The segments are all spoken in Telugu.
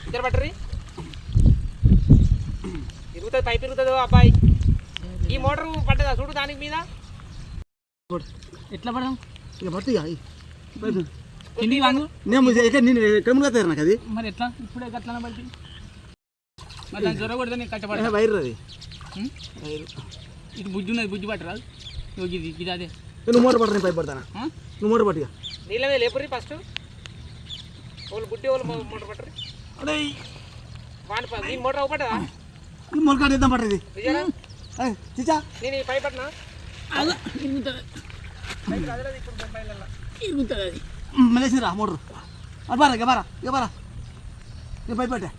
ఇద్దరు పట్టరి తిరుగుతుంది పైప్ తిరుగుతుంది అబ్బాయి ఈ మోటార్ పడ్డదా చూడు దానికి మీద ఎట్లా పడదాం ఇక పడుతుంది కిందికి వాంగు నేను ఎక్కడ మునగతారు నాకు అది మరి ఎట్లా ఇప్పుడే గట్లా పడి మరి దాన్ని జ్వర కొడితే నేను కట్టపడ వైర్ అది ఇది బుజ్జి ఉన్నది బుజ్జి పట్టరాదు ఇది ఇది అదే నువ్వు మోటార్ పట్టు నేను పైప్ పడతానా నువ్వు మోటార్ పట్టుగా నీళ్ళ మీద లేపుర్రి ఫస్ట్ వాళ్ళు బుడ్డి వాళ్ళు మోటార్ పట్టరు అదే వాని ఈ మోటార్ అవ్వబడ్డా ఈ మొలకాడు ఇద్దాం పట్టది చిచ్చా నేను ఈ పైప్ పట్టినా ఇరుగుతుంది ఇరుగుతుంది అది మలేసిరా మోటార్ అది బారా ఇక బారా నేను పైప్ పట్టా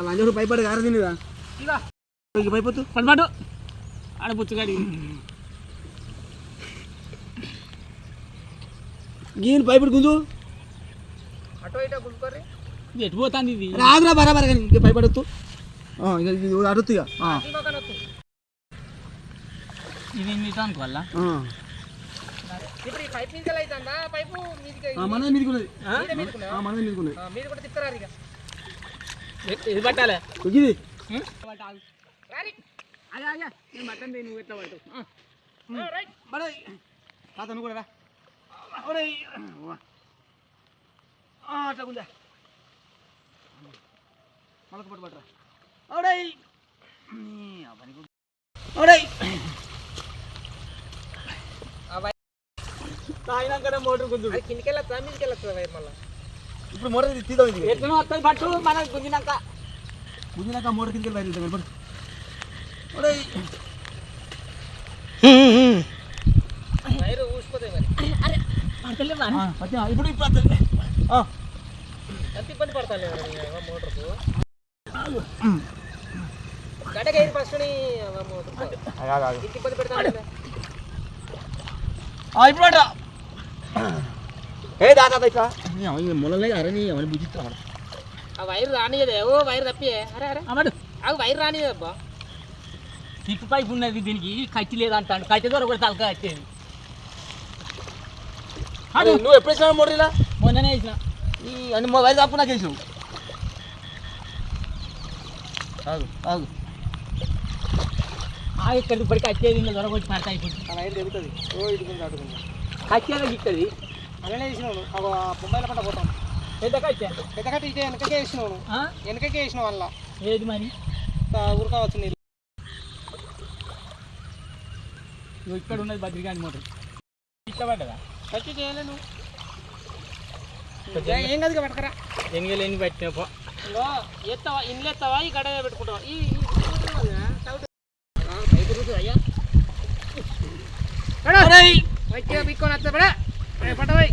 లంజోడు పైప్ పట్టి కారు తినేదా ఇక పైప్ వద్దు పడబాటు ఆడ పుచ్చుగాడి గీని పైప్ గుంజు అటో ఇటో గుంజుకోర్రి ఇది ఎటు పోతుంది ఇది రాదురా బరాబర్ కానీ ఇంక పైప్ పడొద్దు అడుగుతు ఇక ఇది మీటానికి వల్ల ఇప్పుడు ఈ పైప్ నుంచి అవుతుందా పైపు మనది మీదకున్నది మనది మీదకున్నది మీరు కూడా తిప్పుతారా ఇక ఇది పట్టాలి ఇది నేను పట్టండి నువ్వు ఎట్లా పడతావు తాతను కూడా రా అట్లా ఉందా మళ్ళీ పట్టు పట్టరా అవుడై అవుడై తాగినాకనే మోటార్ గుంజు కిందికి వెళ్ళొస్తా మీదకి వెళ్ళొస్తా వైర్ మళ్ళీ ఇప్పుడు మోటార్ తీద్దాం ఇది ఎట్లా వస్తుంది పట్టు మన గుంజినాక మోటార్ కిందకి వైర్ వెళ్తాం పడు వైర్ ఊసిపోతాయి మరి ఇప్పుడు ఎంత ఇబ్బంది పడతాను మోటార్కు గడగా ఎయిర్ ఫస్ట్ ఇబ్బంది పెడతాను ఇప్పుడు ఏ దాదా ఇట్లా మొలలే అరని అవన్నీ బుద్ధిస్తాడు ఆ వైర్ రానియదే ఓ వైర్ తప్పియే అరే అమ్మడు ఆ వైర్ రానియదే అబ్బా తిప్పు పైపు ఉన్నది దీనికి కత్తి లేదంటాడు కత్తి ద్వారా కూడా తలకాయ వచ్చేది నువ్వు ఎప్పుడు వేసినా మోటార్ ఇలా మొన్ననే వేసిన ఈ అన్ని వైర్ తప్పు నాకు వేసినావు ఆగు ఇక్కడ ఇప్పటికి వచ్చేది ఇంకా దొరకొచ్చి పడతా అయిపోతుంది ఆ వైర్ తెగుతుంది ఓ ఇటుకుంది అటుకుంది కచ్చేదా ఇక్కడి అలానే వేసినావు బొంబాయిల పంట పోతాం పెద్ద కచ్చా పెద్ద కట్ట ఇటే వెనకకే వేసినావు వెనకకే వేసినావు అలా ఏది మరి ఊరుకోవచ్చు నీళ్ళు నువ్వు ఇక్కడ ఉన్నది బద్రికాని మోటార్ ఇట్లా పడ్డదా ఖర్చు చేయలేను ఏం కాదు పట్టుకరా ఎన్ని పెట్టినా ఎత్తావా ఇంట్లో ఎత్తావా ఈ గడ పెట్టుకుంటావా అయ్యా పీక్కొని వస్తా పడా పట్టవాయి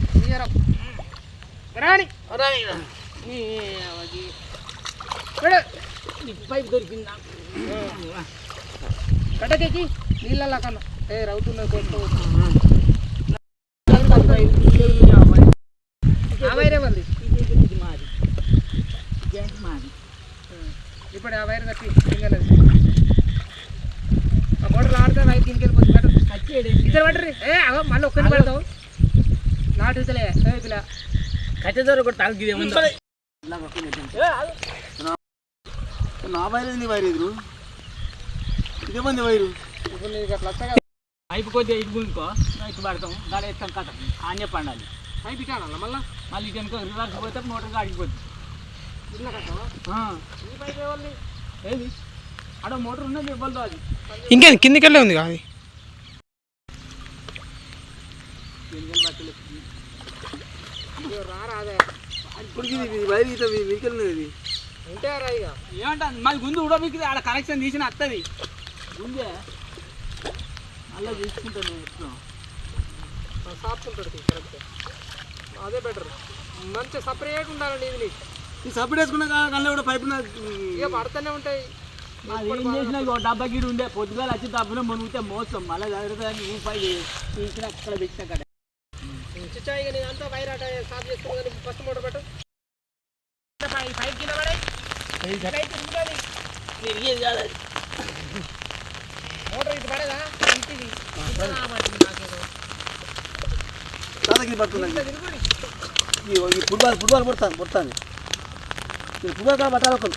రాని పైపు దొరికిందా కట్టకేసి నీళ్ళ కన్నా రవుతున్నది కొట్టుకోవచ్చు ఆ వైరే ఉంది మాది మాది ఇప్పుడు ఆ వైర్ కట్టి తింగలది ఆ మోటార్లు ఆడితే వైర్ తింకెళ్ళిపోతుంది ఇద్దరు పట్టరు మళ్ళీ ఒక్కరిని పడతావు నాటు ఇతలే పిల్ల కట్టె ద్వారా కూడా తాగుతుంది నా వైర్ నీ వైర్ ఎదురు ఇదేమంది వైరు ఇప్పుడు నీకు అట్లా వస్తా పైపు కొద్దిగా ఇటు గుంకో ఇటు పడతాం గాలి వేస్తాం కథ ఆనే పండాలి పైపు ఇటాడాలా మళ్ళీ ఇటు రివర్స్ పోతే మోటార్ ఆగిపోతుంది ఇట్లా కట్టావా ఈ పైపు ఎవరిని ఏది అక్కడ మోటార్ ఉన్నది ఇవ్వదు అది ఇంకేం కిందికెళ్ళే ఉంది అది రారాదే ఇప్పుడు వైర్ ఇట్లా వీకెళ్ళినది ఇది ఉంటే రా ఇక ఏమంటా మళ్ళీ గుంజు ఉడబిక్కితే ఆడ కనెక్షన్ తీసిన వస్తుంది గుంజే అలా తీసుకుంటాను నేను ఎప్పుడు సాపుకుంటాడు కరెక్ట్ అదే బెటర్ మంచిగా సపరేట్ ఉండాలండి ఇది ఈ సపరేట్ వేసుకున్న కళ్ళ కూడా పైపు ఇక పడుతూనే ఉంటాయి ఏం చేసినా డబ్బా గీడు ఉండే పొద్దుగా వచ్చి డబ్బులో మునిగితే మోసం మళ్ళీ జాగ్రత్తగా రూపాయి తీసిన అక్కడ పెట్టిన కదా చిచ్చాయి కానీ అంతా వైర్ అట సాఫ్ చేసుకుని కానీ ఫస్ట్ మోటార్ పెట్టు 5 కిలో పడాయి తిరిగేది కాదు మోటార్ ఇది పడదా ఇంటిది దాదాకి పడుతుంది తిరుగుడి ఈ ఫుట్బాల్ పుడతాను ఈ ఫుట్బాల్ కాడ పట్టాలి ఒకరు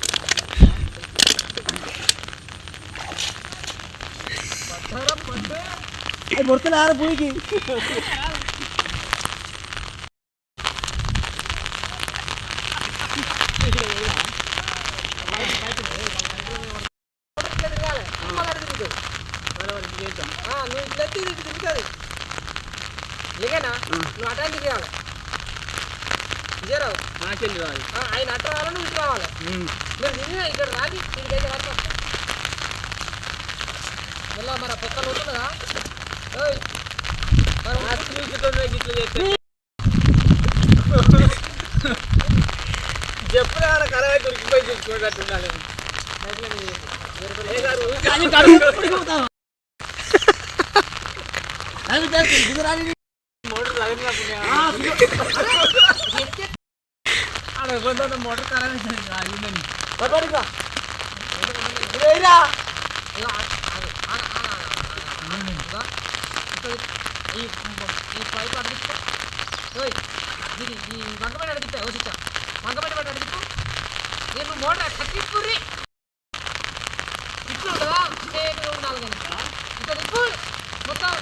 అది పుడుతున్నా భూమికి నువ్వు ఇట్లా ఎత్తి ఇది తిరుగుతుంది లేకేనా నువ్వు అటాంటి తిరగాలి విజయరావు నాకెళ్ళి రాదు ఆయన అట్ట రావాలి నువ్వు ఇటు రావాలి మీరు నిన్న ఇక్కడ రాది ఇక్కడికైతే వరకు మళ్ళా మన పక్కన ఉంటుందా చెప్పులు కలవై దొరికిపోయి చూసుకున్నట్టుండాలి మోటార్ మోటార్ ఖరాబ్ ఈ పైపు అడిగిస్తా ఇది ఈ వంకపేట అడిగిస్తా వచ్చిచ్చా వంకపేట పట్టి అడిగిస్తూ నేను మోటార్ కట్టించుకుర్రి ఇప్పుడు ఉంటుందా స్టేట్గా ఉండాలి కానీ ఇంకా దిక్కు మొత్తం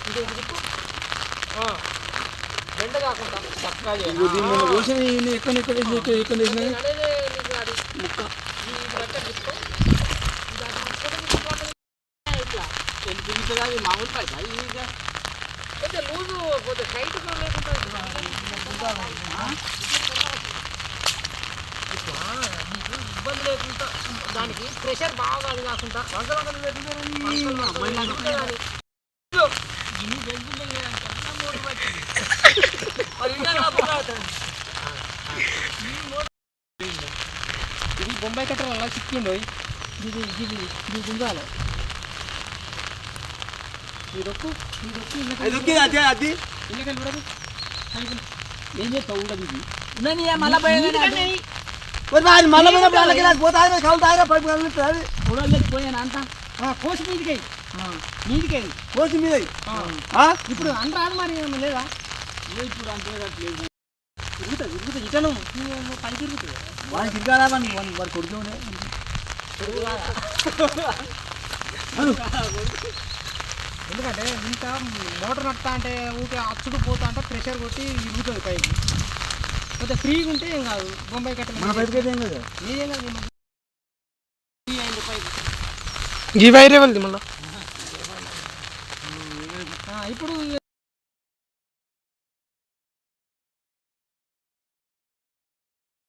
ఇది దిక్కు బెండ కాకుండా చక్కగా మామూలు పైసా కొంచెం లూజు కొంచెం టైట్గా లేకుండా నీకు ఇబ్బంది లేకుండా దానికి ప్రెషర్ బాగా అది కాకుండా ఇది బొంబాయి కట్టడం అలా చిక్కిండు ఇది ఇది ఇది గుంజాలి ఈ రొక్కు అది ఇళ్ళకెళ్ళి చూడదు ఏం చేస్తావు ఉండదు ఇది మళ్ళీ పోయాను అంతా కోసి మీదికై మీదికై కోసి మీద ఇప్పుడు అనరాదు మరి లేదా ఇప్పుడు అంతే లేదు తిరుగుతుంది ఇటను పని తిరుగుతుంది వాడిని తిరగాలా వాడు కొడుకునే ఎందుకంటే ఇంత మోటార్ నడుతా అంటే ఊకే అచ్చుడు పోతా అంటే ప్రెషర్ కొట్టి ఇరుగుతుంది పైకి కొంచెం ఫ్రీగా ఉంటే ఏం కాదు బొంబాయి కట్టలు మన పైకి అయితే ఏం కదా ఏం కాదు పైకి ఈ వైరే వెళ్ది మళ్ళీ ఇప్పుడు